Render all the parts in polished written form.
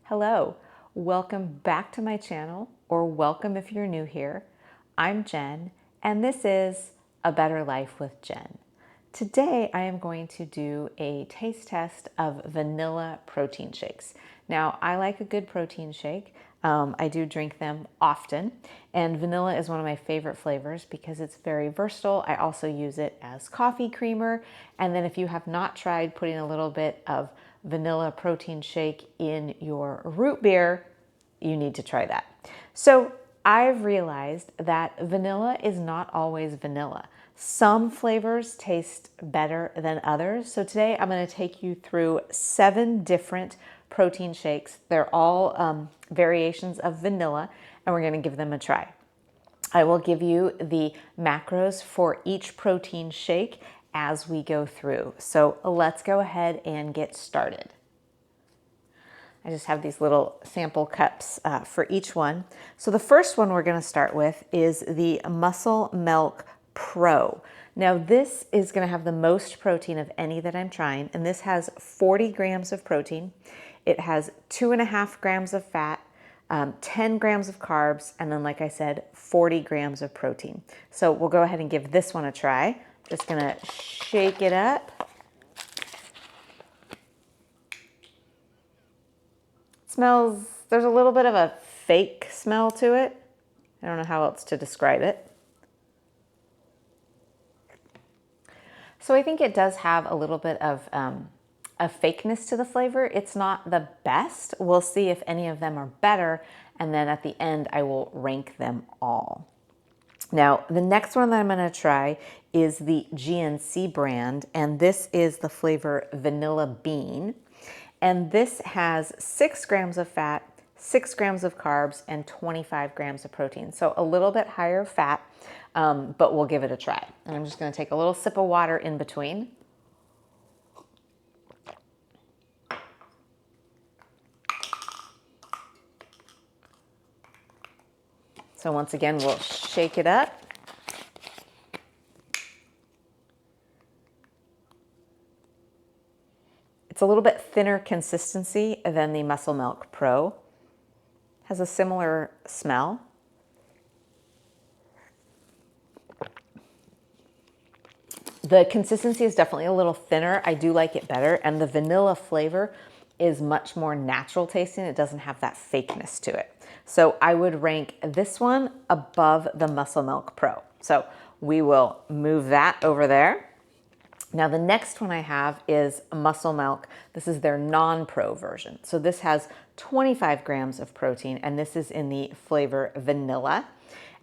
Hello, welcome back to my channel, or welcome if you're new here. I'm Jen, and this is A Better Life with Jen. Today I am going to do a taste test of vanilla protein shakes. Now, I like a good protein shake. I do drink them often, and vanilla is one of my favorite flavors because it's very versatile. I also use it as coffee creamer, and then if you have not tried putting a little bit of vanilla protein shake in your root beer, you need to try that. So I've realized that vanilla is not always vanilla. Some flavors taste better than others. So today I'm going to take you through 7 different protein shakes. They're all variations of vanilla, and we're going to give them a try. I will give you the macros for each protein shake as we go through. So let's go ahead and get started. I just have these little sample cups for each one. So the first one we're going to start with is the Muscle Milk Pro. Now this is going to have the most protein of any that I'm trying, and this has 40 grams of protein. It has 2.5 grams of fat, 10 grams of carbs, and then, like I said, 40 grams of protein. So we'll go ahead and give this one a try. Just gonna shake it up. Smells, there's a little bit of a fake smell to it. I don't know how else to describe it. So I think it does have a little bit of a fakeness to the flavor. It's not the best. We'll see if any of them are better, and then at the end I will rank them all. Now, the next one that I'm going to try is the GNC brand, and this is the flavor Vanilla Bean. And this has 6 grams of fat, 6 grams of carbs, and 25 grams of protein. So a little bit higher fat, but we'll give it a try. And I'm just going to take a little sip of water in between. So once again, we'll shake it up. It's a little bit thinner consistency than the Muscle Milk Pro. Has a similar smell. The consistency is definitely a little thinner. I do like it better, and the vanilla flavor is much more natural tasting. It doesn't have that fakeness to it. So I would rank this one above the Muscle Milk Pro. So we will move that over there. Now the next one I have is Muscle Milk. This is their non-pro version. So this has 25 grams of protein, and this is in the flavor vanilla.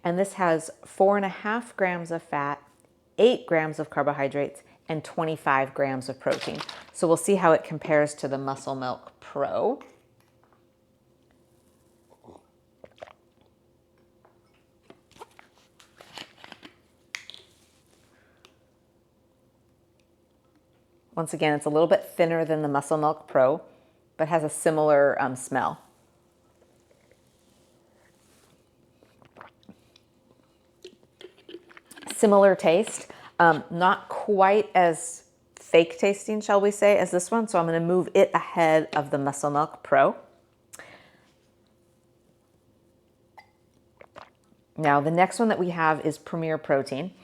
And this has 4.5 grams of fat, 8 grams of carbohydrates, and 25 grams of protein. So we'll see how it compares to the Muscle Milk Pro. Once again, it's a little bit thinner than the Muscle Milk Pro, but has a similar smell. Similar taste, not quite as fake tasting, shall we say, as this one. So I'm going to move it ahead of the Muscle Milk Pro. Now the next one that we have is Premier Protein.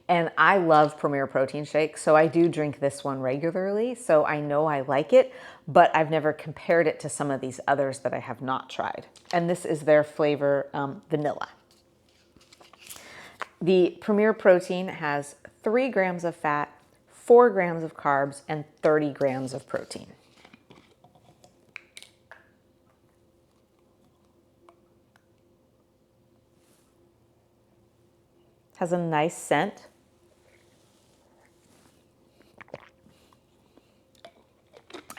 And I love Premier Protein shakes, so I do drink this one regularly, so I know I like it, but I've never compared it to some of these others that I have not tried. And this is their flavor vanilla. The Premier Protein has 3 grams of fat, 4 grams of carbs, and 30 grams of protein. Has a nice scent.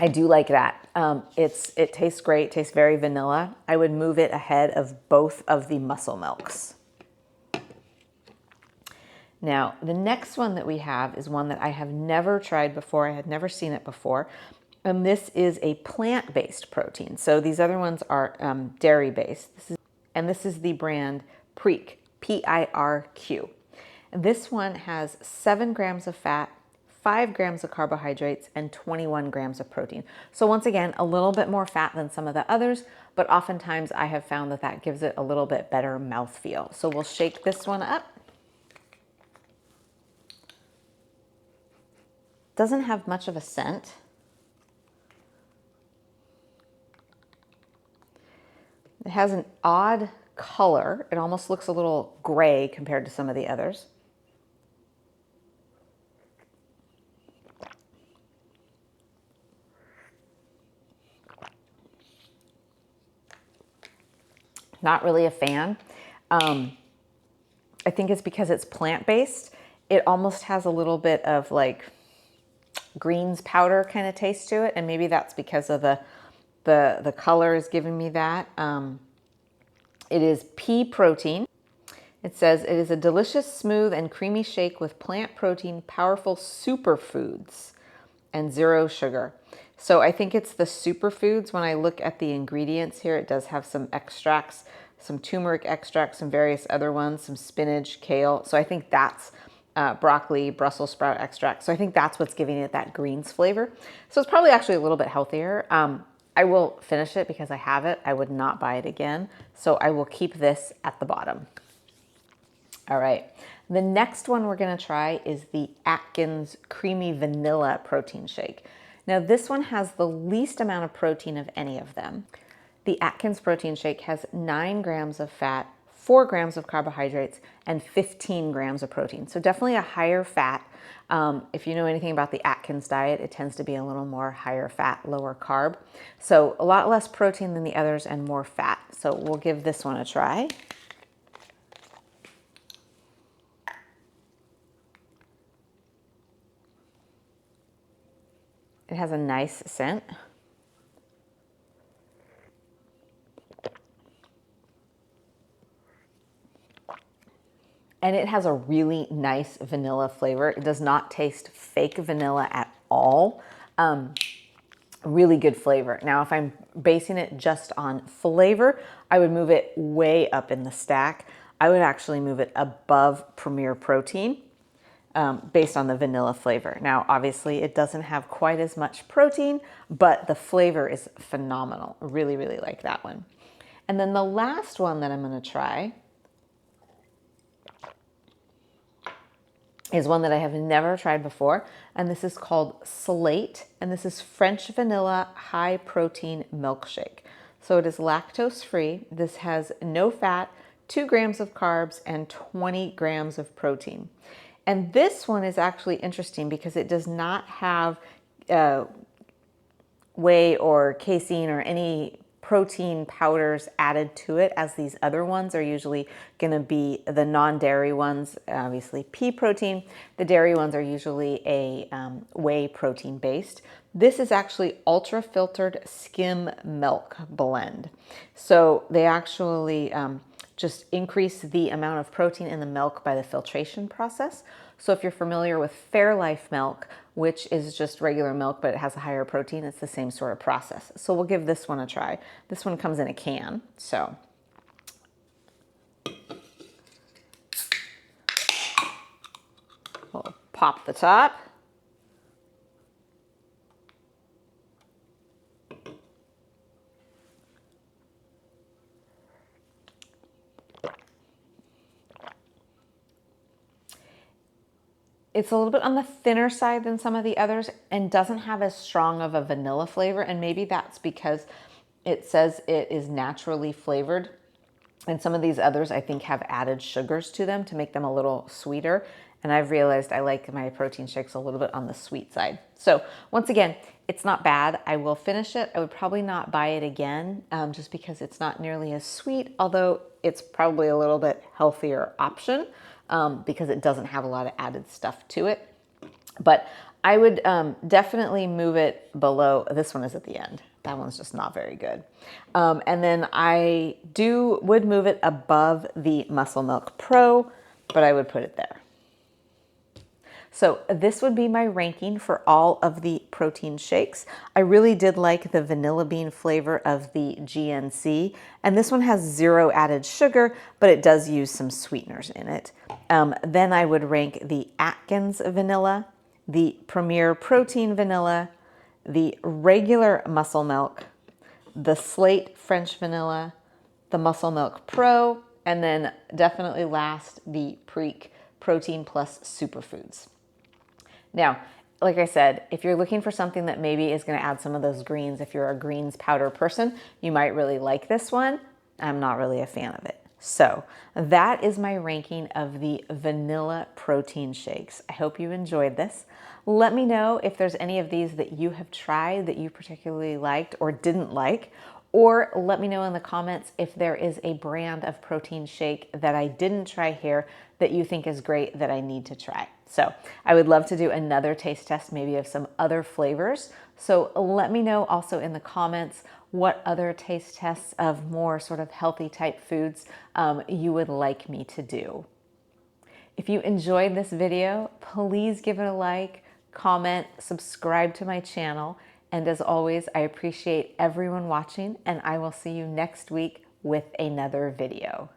I do like that. It tastes great, tastes very vanilla. I would move it ahead of both of the Muscle Milks. Now, the next one that we have is one that I have never tried before. I had never seen it before. And this is a plant-based protein. So these other ones are dairy-based. This is the brand Pirq, P-I-R-Q. This one has 7 grams of fat, 5 grams of carbohydrates, and 21 grams of protein. So once again, a little bit more fat than some of the others, but oftentimes I have found that that gives it a little bit better mouthfeel. So we'll shake this one up. Doesn't have much of a scent. It has an odd color. It almost looks a little gray compared to some of the others. Not really a fan. I think it's because it's plant-based. It almost has a little bit of like greens powder kind of taste to it, and maybe that's because of the color is giving me that. It is pea protein. It says it is a delicious, smooth, and creamy shake with plant protein, powerful superfoods, and 0 sugar. So I think it's the superfoods. When I look at the ingredients here, it does have some extracts, some turmeric extracts, some various other ones, some spinach, kale. So I think that's broccoli, Brussels sprout extract. So I think that's what's giving it that greens flavor. So it's probably actually a little bit healthier. I will finish it because I have it. I would not buy it again. So I will keep this at the bottom. All right. The next one we're going to try is the Atkins Creamy Vanilla Protein Shake. Now this one has the least amount of protein of any of them. The Atkins Protein Shake has 9 grams of fat, 4 grams of carbohydrates, and 15 grams of protein. So definitely a higher fat. If you know anything about the Atkins diet, it tends to be a little more higher fat, lower carb. So a lot less protein than the others and more fat. So we'll give this one a try. It has a nice scent. And it has a really nice vanilla flavor. It does not taste fake vanilla at all. Really good flavor. Now, if I'm basing it just on flavor, I would move it way up in the stack. I would actually move it above Premier Protein based on the vanilla flavor. Now, obviously, it doesn't have quite as much protein, but the flavor is phenomenal. Really, really like that one. And then the last one that I'm going to try is one that I have never tried before, and this is called Slate, and this is French vanilla high protein milkshake. So it is lactose free. This has no fat, 2 grams of carbs, and 20 grams of protein. And this one is actually interesting because it does not have whey or casein or any protein powders added to it, as these other ones are usually going to be the non-dairy ones, obviously pea protein. The dairy ones are usually a whey protein based. This is actually ultra filtered skim milk blend. So they actually just increase the amount of protein in the milk by the filtration process. So if you're familiar with Fairlife milk, which is just regular milk, but it has a higher protein, it's the same sort of process. So we'll give this one a try. This one comes in a can, so. We'll pop the top. It's a little bit on the thinner side than some of the others and doesn't have as strong of a vanilla flavor. And maybe that's because it says it is naturally flavored. And some of these others, I think, have added sugars to them to make them a little sweeter. And I've realized I like my protein shakes a little bit on the sweet side. So once again, it's not bad. I will finish it. I would probably not buy it again just because it's not nearly as sweet, although it's probably a little bit healthier option. Because it doesn't have a lot of added stuff to it. But I would definitely move it below. This one is at the end. That one's just not very good. And then I would move it above the Muscle Milk Pro, but I would put it there. So this would be my ranking for all of the protein shakes. I really did like the vanilla bean flavor of the GNC, and this one has 0 added sugar, but it does use some sweeteners in it. Then I would rank the Atkins vanilla, the Premier Protein Vanilla, the regular Muscle Milk, the Slate French Vanilla, the Muscle Milk Pro, and then definitely last, the Preek Protein Plus Superfoods. Now, like I said, if you're looking for something that maybe is going to add some of those greens, if you're a greens powder person, you might really like this one. I'm not really a fan of it. So that is my ranking of the vanilla protein shakes. I hope you enjoyed this. Let me know if there's any of these that you have tried that you particularly liked or didn't like, or let me know in the comments if there is a brand of protein shake that I didn't try here that you think is great that I need to try. So I would love to do another taste test maybe of some other flavors. So let me know also in the comments what other taste tests of more sort of healthy type foods you would like me to do. If you enjoyed this video, please give it a like, comment, subscribe to my channel. And as always, I appreciate everyone watching, and I will see you next week with another video.